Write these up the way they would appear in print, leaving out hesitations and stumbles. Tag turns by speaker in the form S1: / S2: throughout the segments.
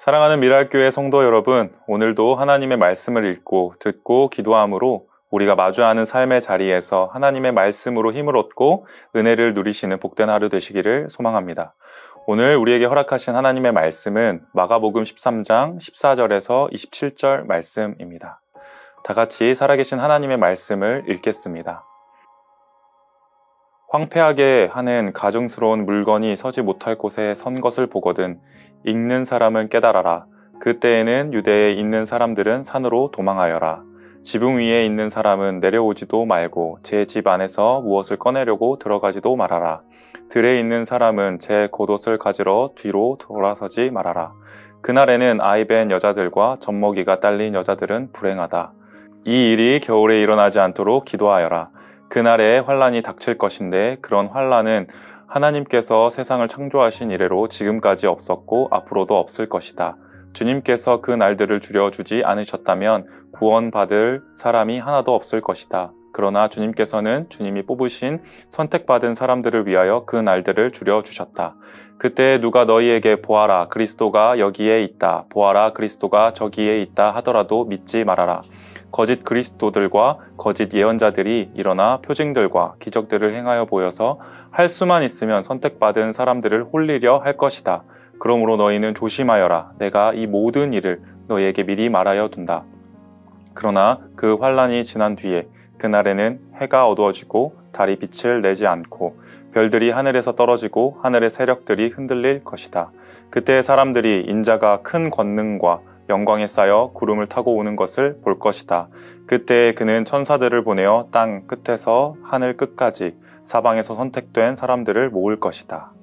S1: 사랑하는 미랄교회 성도 여러분, 오늘도 하나님의 말씀을 읽고 듣고 기도함으로 우리가 마주하는 삶의 자리에서 하나님의 말씀으로 힘을 얻고 은혜를 누리시는 복된 하루 되시기를 소망합니다. 오늘 우리에게 허락하신 하나님의 말씀은 마가복음 13장 14절에서 27절 말씀입니다. 다 같이 살아계신 하나님의 말씀을 읽겠습니다. 황폐하게 하는 가증스러운 물건이 서지 못할 곳에 선 것을 보거든 읽는 사람은 깨달아라. 그때에는 유대에 있는 사람들은 산으로 도망하여라. 지붕 위에 있는 사람은 내려오지도 말고 제 집 안에서 무엇을 꺼내려고 들어가지도 말아라. 들에 있는 사람은 제 겉옷을 가지러 뒤로 돌아서지 말아라. 그날에는 아이벤 여자들과 젖먹이가 딸린 여자들은 불행하다. 이 일이 겨울에 일어나지 않도록 기도하여라. 그날에 환란이 닥칠 것인데 그런 환란은 하나님께서 세상을 창조하신 이래로 지금까지 없었고 앞으로도 없을 것이다. 주님께서 그 날들을 줄여주지 않으셨다면 구원받을 사람이 하나도 없을 것이다. 그러나 주님께서는 주님이 뽑으신 선택받은 사람들을 위하여 그 날들을 줄여주셨다. 그때 누가 너희에게 보아라 그리스도가 여기에 있다, 보아라 그리스도가 저기에 있다 하더라도 믿지 말아라. 거짓 그리스도들과 거짓 예언자들이 일어나 표징들과 기적들을 행하여 보여서 할 수만 있으면 선택받은 사람들을 홀리려 할 것이다. 그러므로 너희는 조심하여라. 내가 이 모든 일을 너희에게 미리 말하여 둔다. 그러나 그 환란이 지난 뒤에 그날에는 해가 어두워지고 달이 빛을 내지 않고 별들이 하늘에서 떨어지고 하늘의 세력들이 흔들릴 것이다. 그때 사람들이 인자가 큰 권능과 영광에 쌓여 구름을 타고 오는 것을 볼 것이다. 그때 그는 천사들을 보내어 땅 끝에서 하늘 끝까지 사방에서 선택된 사람들을 모을 것이다.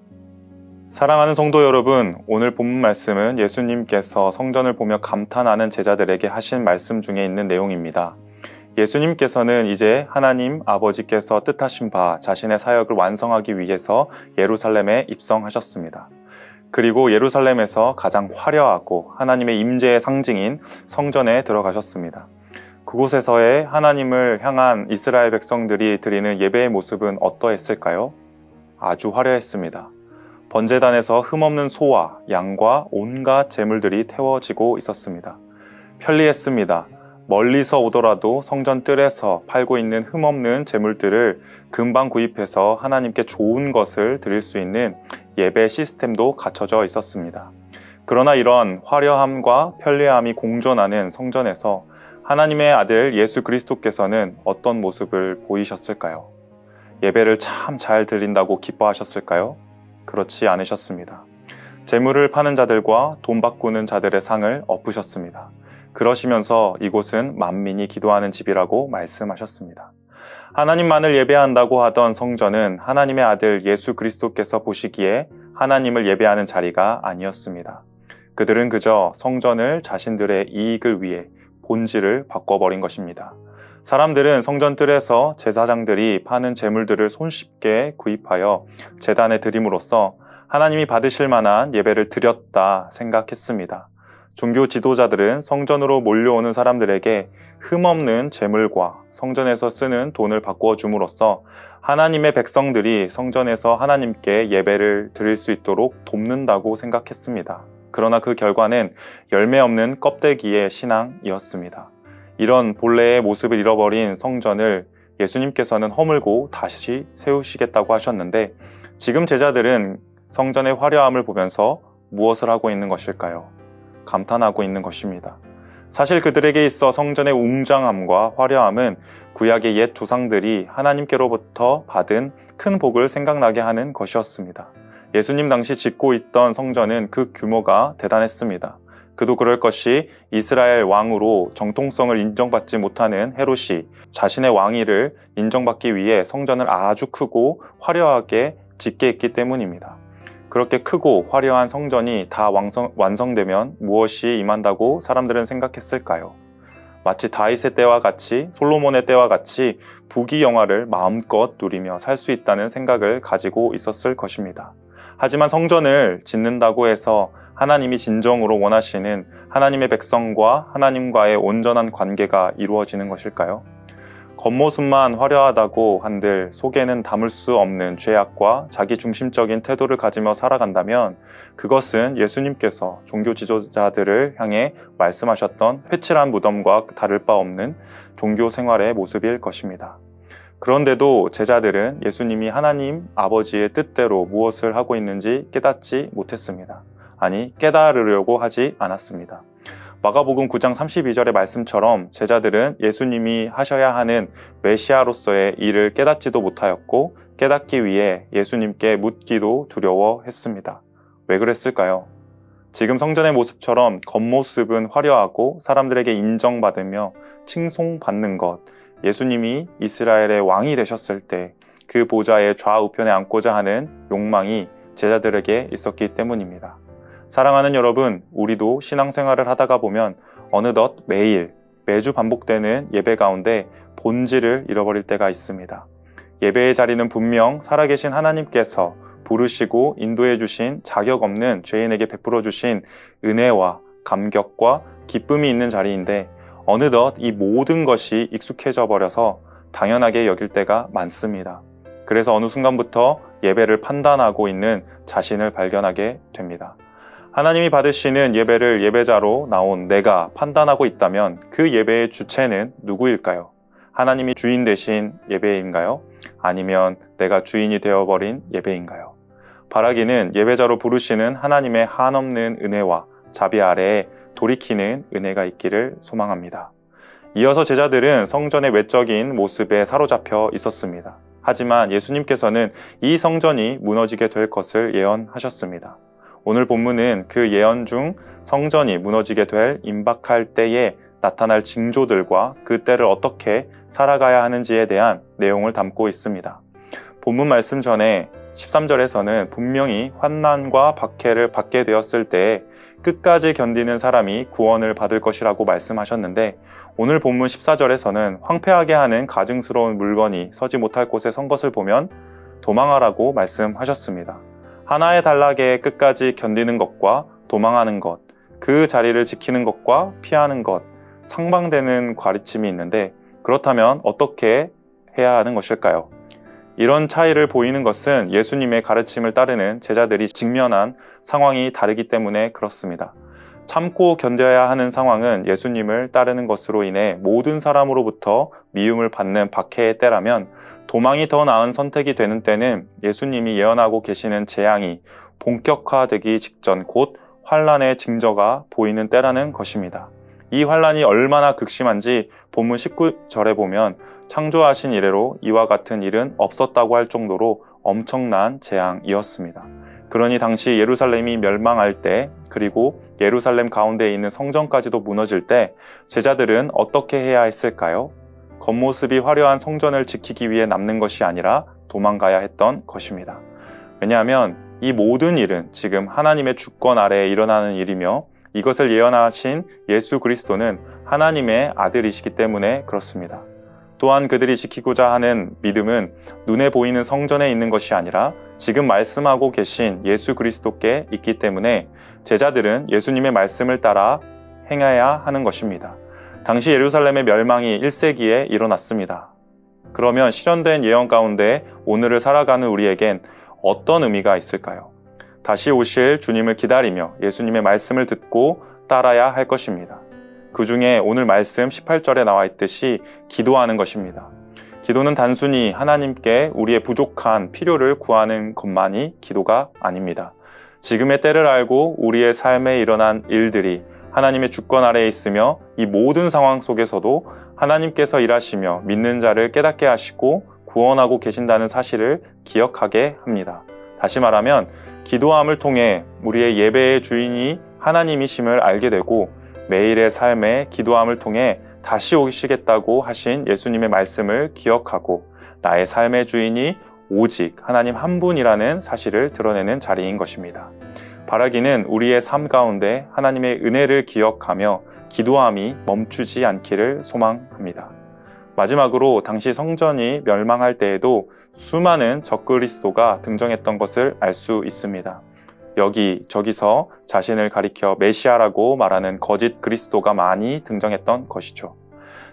S1: 사랑하는 성도 여러분, 오늘 본문 말씀은 예수님께서 성전을 보며 감탄하는 제자들에게 하신 말씀 중에 있는 내용입니다. 예수님께서는 이제 하나님 아버지께서 뜻하신 바 자신의 사역을 완성하기 위해서 예루살렘에 입성하셨습니다. 그리고 예루살렘에서 가장 화려하고 하나님의 임재의 상징인 성전에 들어가셨습니다. 그곳에서의 하나님을 향한 이스라엘 백성들이 드리는 예배의 모습은 어떠했을까요? 아주 화려했습니다. 번제단에서 흠없는 소와 양과 온갖 제물들이 태워지고 있었습니다. 편리했습니다. 멀리서 오더라도 성전 뜰에서 팔고 있는 흠없는 제물들을 금방 구입해서 하나님께 좋은 것을 드릴 수 있는 예배 시스템도 갖춰져 있었습니다. 그러나 이런 화려함과 편리함이 공존하는 성전에서 하나님의 아들 예수 그리스도께서는 어떤 모습을 보이셨을까요? 예배를 참 잘 드린다고 기뻐하셨을까요? 그렇지 않으셨습니다. 제물을 파는 자들과 돈 바꾸는 자들의 상을 엎으셨습니다. 그러시면서 이곳은 만민이 기도하는 집이라고 말씀하셨습니다. 하나님만을 예배한다고 하던 성전은 하나님의 아들 예수 그리스도께서 보시기에 하나님을 예배하는 자리가 아니었습니다. 그들은 그저 성전을 자신들의 이익을 위해 본질을 바꿔버린 것입니다. 사람들은 성전 뜰에서 제사장들이 파는 제물들을 손쉽게 구입하여 제단에 드림으로써 하나님이 받으실 만한 예배를 드렸다 생각했습니다. 종교 지도자들은 성전으로 몰려오는 사람들에게 흠없는 제물과 성전에서 쓰는 돈을 바꾸어 줌으로써 하나님의 백성들이 성전에서 하나님께 예배를 드릴 수 있도록 돕는다고 생각했습니다. 그러나 그 결과는 열매 없는 껍데기의 신앙이었습니다. 이런 본래의 모습을 잃어버린 성전을 예수님께서는 허물고 다시 세우시겠다고 하셨는데 지금 제자들은 성전의 화려함을 보면서 무엇을 하고 있는 것일까요? 감탄하고 있는 것입니다. 사실 그들에게 있어 성전의 웅장함과 화려함은 구약의 옛 조상들이 하나님께로부터 받은 큰 복을 생각나게 하는 것이었습니다. 예수님 당시 짓고 있던 성전은 그 규모가 대단했습니다. 그도 그럴 것이 이스라엘 왕으로 정통성을 인정받지 못하는 헤롯이 자신의 왕위를 인정받기 위해 성전을 아주 크고 화려하게 짓게 했기 때문입니다. 그렇게 크고 화려한 성전이 다 완성되면 무엇이 임한다고 사람들은 생각했을까요? 마치 다윗의 때와 같이 솔로몬의 때와 같이 부귀영화를 마음껏 누리며 살 수 있다는 생각을 가지고 있었을 것입니다. 하지만 성전을 짓는다고 해서 하나님이 진정으로 원하시는 하나님의 백성과 하나님과의 온전한 관계가 이루어지는 것일까요? 겉모습만 화려하다고 한들 속에는 담을 수 없는 죄악과 자기 중심적인 태도를 가지며 살아간다면 그것은 예수님께서 종교 지도자들을 향해 말씀하셨던 회칠한 무덤과 다를 바 없는 종교 생활의 모습일 것입니다. 그런데도 제자들은 예수님이 하나님 아버지의 뜻대로 무엇을 하고 있는지 깨닫지 못했습니다. 아니, 깨달으려고 하지 않았습니다. 마가복음 9장 32절의 말씀처럼 제자들은 예수님이 하셔야 하는 메시아로서의 일을 깨닫지도 못하였고 깨닫기 위해 예수님께 묻기도 두려워했습니다. 왜 그랬을까요? 지금 성전의 모습처럼 겉모습은 화려하고 사람들에게 인정받으며 칭송받는 것, 예수님이 이스라엘의 왕이 되셨을 때 그 보좌의 좌우편에 앉고자 하는 욕망이 제자들에게 있었기 때문입니다. 사랑하는 여러분, 우리도 신앙생활을 하다가 보면 어느덧 매주 반복되는 예배 가운데 본질을 잃어버릴 때가 있습니다. 예배의 자리는 분명 살아계신 하나님께서 부르시고 인도해 주신 자격 없는 죄인에게 베풀어 주신 은혜와 감격과 기쁨이 있는 자리인데 어느덧 이 모든 것이 익숙해져 버려서 당연하게 여길 때가 많습니다. 그래서 어느 순간부터 예배를 판단하고 있는 자신을 발견하게 됩니다. 하나님이 받으시는 예배를 예배자로 나온 내가 판단하고 있다면 그 예배의 주체는 누구일까요? 하나님이 주인 되신 예배인가요? 아니면 내가 주인이 되어버린 예배인가요? 바라기는 예배자로 부르시는 하나님의 한없는 은혜와 자비 아래에 돌이키는 은혜가 있기를 소망합니다. 이어서 제자들은 성전의 외적인 모습에 사로잡혀 있었습니다. 하지만 예수님께서는 이 성전이 무너지게 될 것을 예언하셨습니다. 오늘 본문은 그 예언 중 성전이 무너지게 될 임박할 때에 나타날 징조들과 그 때를 어떻게 살아가야 하는지에 대한 내용을 담고 있습니다. 본문 말씀 전에 13절에서는 분명히 환난과 박해를 받게 되었을 때에 끝까지 견디는 사람이 구원을 받을 것이라고 말씀하셨는데 오늘 본문 14절에서는 황폐하게 하는 가증스러운 물건이 서지 못할 곳에 선 것을 보면 도망하라고 말씀하셨습니다. 하나의 단락에 끝까지 견디는 것과 도망하는 것, 그 자리를 지키는 것과 피하는 것, 상반되는 가르침이 있는데 그렇다면 어떻게 해야 하는 것일까요? 이런 차이를 보이는 것은 예수님의 가르침을 따르는 제자들이 직면한 상황이 다르기 때문에 그렇습니다. 참고 견뎌야 하는 상황은 예수님을 따르는 것으로 인해 모든 사람으로부터 미움을 받는 박해의 때라면 도망이 더 나은 선택이 되는 때는 예수님이 예언하고 계시는 재앙이 본격화되기 직전 곧 환난의 징조가 보이는 때라는 것입니다. 이 환난이 얼마나 극심한지 본문 19절에 보면 창조하신 이래로 이와 같은 일은 없었다고 할 정도로 엄청난 재앙이었습니다. 그러니 당시 예루살렘이 멸망할 때 그리고 예루살렘 가운데에 있는 성전까지도 무너질 때 제자들은 어떻게 해야 했을까요? 겉모습이 화려한 성전을 지키기 위해 남는 것이 아니라 도망가야 했던 것입니다. 왜냐하면 이 모든 일은 지금 하나님의 주권 아래에 일어나는 일이며 이것을 예언하신 예수 그리스도는 하나님의 아들이시기 때문에 그렇습니다. 또한 그들이 지키고자 하는 믿음은 눈에 보이는 성전에 있는 것이 아니라 지금 말씀하고 계신 예수 그리스도께 있기 때문에 제자들은 예수님의 말씀을 따라 행해야 하는 것입니다. 당시 예루살렘의 멸망이 1세기에 일어났습니다. 그러면 실현된 예언 가운데 오늘을 살아가는 우리에겐 어떤 의미가 있을까요? 다시 오실 주님을 기다리며 예수님의 말씀을 듣고 따라야 할 것입니다. 그 중에 오늘 말씀 18절에 나와 있듯이 기도하는 것입니다. 기도는 단순히 하나님께 우리의 부족한 필요를 구하는 것만이 기도가 아닙니다. 지금의 때를 알고 우리의 삶에 일어난 일들이 하나님의 주권 아래에 있으며 이 모든 상황 속에서도 하나님께서 일하시며 믿는 자를 깨닫게 하시고 구원하고 계신다는 사실을 기억하게 합니다. 다시 말하면 기도함을 통해 우리의 예배의 주인이 하나님이심을 알게 되고 매일의 삶에 기도함을 통해 다시 오시겠다고 하신 예수님의 말씀을 기억하고 나의 삶의 주인이 오직 하나님 한 분이라는 사실을 드러내는 자리인 것입니다. 바라기는 우리의 삶 가운데 하나님의 은혜를 기억하며 기도함이 멈추지 않기를 소망합니다. 마지막으로 당시 성전이 멸망할 때에도 수많은 적그리스도가 등장했던 것을 알 수 있습니다. 여기저기서 자신을 가리켜 메시아라고 말하는 거짓 그리스도가 많이 등장했던 것이죠.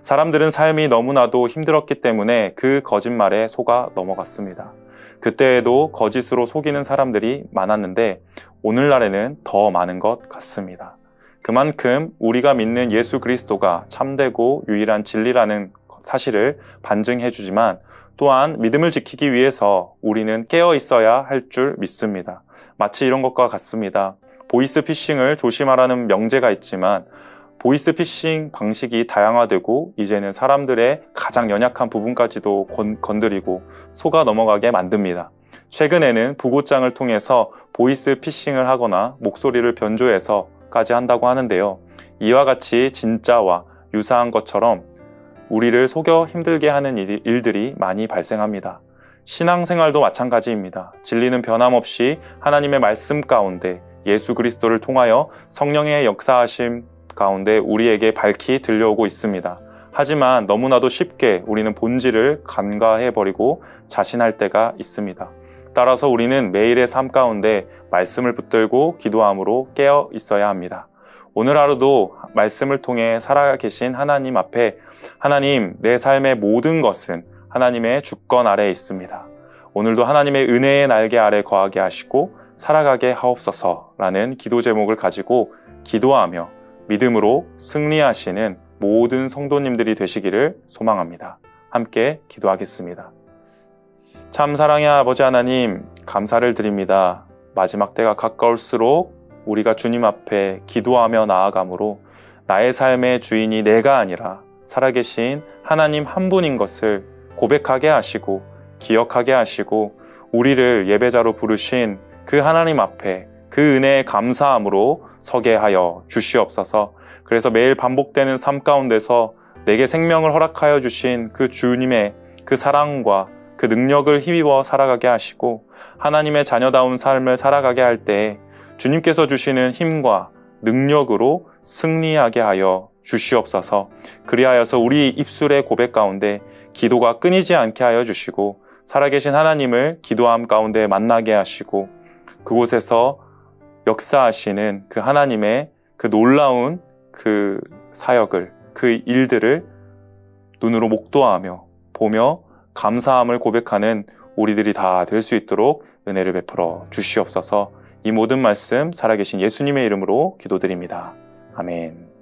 S1: 사람들은 삶이 너무나도 힘들었기 때문에 그 거짓말에 속아 넘어갔습니다. 그때에도 거짓으로 속이는 사람들이 많았는데 오늘날에는 더 많은 것 같습니다. 그만큼 우리가 믿는 예수 그리스도가 참되고 유일한 진리라는 사실을 반증해 주지만 또한 믿음을 지키기 위해서 우리는 깨어 있어야 할 줄 믿습니다. 마치 이런 것과 같습니다. 보이스피싱을 조심하라는 명제가 있지만 보이스피싱 방식이 다양화되고 이제는 사람들의 가장 연약한 부분까지도 건드리고 속아 넘어가게 만듭니다. 최근에는 부고장을 통해서 보이스피싱을 하거나 목소리를 변조해서까지 한다고 하는데요. 이와 같이 진짜와 유사한 것처럼 우리를 속여 힘들게 하는 일들이 많이 발생합니다. 신앙생활도 마찬가지입니다. 진리는 변함없이 하나님의 말씀 가운데 예수 그리스도를 통하여 성령의 역사하심 가운데 우리에게 밝히 들려오고 있습니다. 하지만 너무나도 쉽게 우리는 본질을 간과해버리고 자신할 때가 있습니다. 따라서 우리는 매일의 삶 가운데 말씀을 붙들고 기도함으로 깨어 있어야 합니다. 오늘 하루도 말씀을 통해 살아계신 하나님 앞에 하나님, 내 삶의 모든 것은 하나님의 주권 아래에 있습니다. 오늘도 하나님의 은혜의 날개 아래 거하게 하시고 살아가게 하옵소서라는 기도 제목을 가지고 기도하며 믿음으로 승리하시는 모든 성도님들이 되시기를 소망합니다. 함께 기도하겠습니다. 참 사랑의 아버지 하나님, 감사를 드립니다. 마지막 때가 가까울수록 우리가 주님 앞에 기도하며 나아가므로 나의 삶의 주인이 내가 아니라 살아계신 하나님 한 분인 것을 고백하게 하시고 기억하게 하시고 우리를 예배자로 부르신 그 하나님 앞에 그 은혜에 감사함으로 서게 하여 주시옵소서. 그래서 매일 반복되는 삶 가운데서 내게 생명을 허락하여 주신 그 주님의 그 사랑과 그 능력을 힘입어 살아가게 하시고 하나님의 자녀다운 삶을 살아가게 할 때 주님께서 주시는 힘과 능력으로 승리하게 하여 주시옵소서. 그리하여서 우리 입술의 고백 가운데 기도가 끊이지 않게 하여 주시고 살아계신 하나님을 기도함 가운데 만나게 하시고 그곳에서 역사하시는 그 하나님의 그 놀라운 그 사역을, 그 일들을 눈으로 목도하며 보며 감사함을 고백하는 우리들이 다 될 수 있도록 은혜를 베풀어 주시옵소서. 이 모든 말씀 살아계신 예수님의 이름으로 기도드립니다. 아멘.